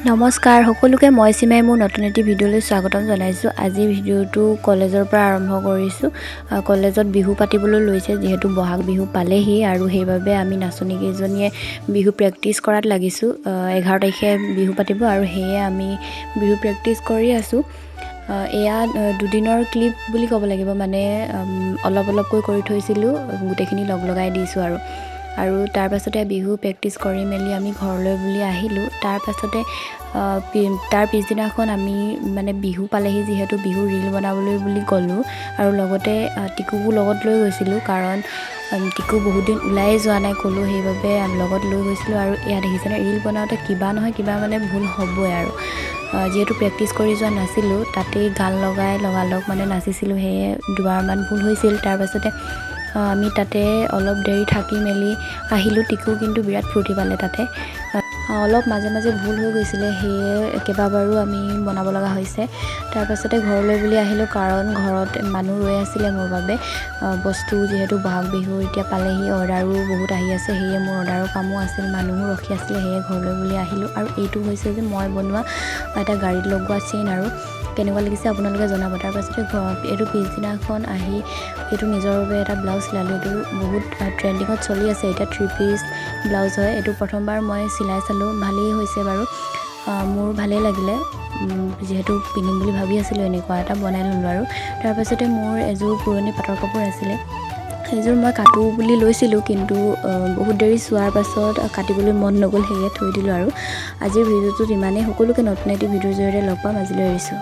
নমস্কাৰ সকলোকে মই সিমাই মোৰ নতুন এটি ভিডিঅ'লৈ স্বাগতম জনাইছো। আজি ভিডিঅ'টো কলেজৰ পৰা আৰম্ভ কৰিছো। কলেজত বিহু পাতিবলৈ লৈছে যেহেতু বহাগ বিহু পালেহি আৰু সেইবাবে আমি নাচনী কেইজনীয়ে বিহু প্ৰেক্টিছ কৰাত লাগিছো। 11 তাৰিখে বিহু পাতিব আৰু হেয়ে আমি বিহু প্ৰেক্টিছ কৰি আছো। এয়া দুদিনৰ ক্লিপ বুলি ক'ব লাগিব, মানে অলপ অলপকৈ কৰি থৈছিলো, গোটেইখিনি লগাই দিছো আৰু তাৰ পাছতে বিহু প্ৰেক্টিছ কৰি মেলি আমি ঘৰলৈ বুলি আহিলোঁ। তাৰ পাছতে তাৰ পিছদিনাখন আমি মানে বিহু পালেহি যিহেতু বিহু ৰীল বনাবলৈ বুলি গ'লোঁ আৰু লগতে টিকুকো লগত লৈ গৈছিলোঁ, কাৰণ টিকু বহুত দিন ওলাই যোৱা নাই ক'লোঁ, সেইবাবে লগত লৈ গৈছিলোঁ। আৰু এয়া দেখিছেনে, ৰীল বনাওঁতে কিবা নহয় কিবা মানে ভুল হ'বই আৰু যিহেতু প্ৰেক্টিছ কৰি যোৱা নাছিলোঁ, তাতেই গান লগালগ মানে নাচিছিলোঁ, সেয়ে দুবাৰমান ভুল হৈছিল। তাৰ পাছতে আমি তাতে অলপ দেৰি থাকি মেলি আহিলোঁ। টিকু কিন্তু বিৰাট ফূৰ্তি পালে তাতে। অলপ মাজে মাজে ভুল হৈ গৈছিলে, সেয়ে কেইবাবাৰো আমি বনাব লগা হৈছে। তাৰ পাছতে ঘৰলৈ বুলি আহিলোঁ, কাৰণ ঘৰত মানুহ ৰৈ আছিলে মোৰ বাবে। বস্তু যিহেতু বহাগ বিহু এতিয়া পালেহি, অৰ্ডাৰো বহুত আহি আছে, সেয়ে মোৰ অৰ্ডাৰৰ কামো আছিল, মানুহো ৰখি আছিলে, সেয়ে ঘৰলৈ বুলি আহিলোঁ। আৰু এইটো হৈছে যে মই বনোৱা এটা গাড়ীত লগোৱা চেইন, আৰু কেনেকুৱা লাগিছে আপোনালোকে জনাব। তাৰ পাছতে এইটো পিছদিনাখন আহি এইটো নিজৰ বাবে এটা ব্লাউজ চিলালোঁ। এইটো বহুত ট্ৰেণ্ডিঙত চলি আছে এতিয়া, 3 পিচ ব্লাউজ হয়। এইটো প্ৰথমবাৰ মই চিলাই চালোঁ, ভালেই হৈছে বাৰু, মোৰ ভালেই লাগিলে, যিহেতু পিন্ধিম বুলি ভাবি আছিলোঁ, এনেকুৱা এটা বনাই ল'লোঁ। আৰু তাৰপাছতে মোৰ এযোৰ পুৰণি পাটৰ কাপোৰ আছিলে, সেইযোৰ মই কাটো বুলি লৈছিলোঁ, কিন্তু বহুত দেৰি চোৱাৰ পাছত কাটিবলৈ মন নগ'ল, সেয়ে থৈ দিলোঁ। আৰু আজিৰ ভিডিঅ'টোত ইমানেই। সকলোকে নতুন এটি ভিডিঅ'ৰ জৰিয়তে লগ পাম, আজিলৈ এৰিছোঁ।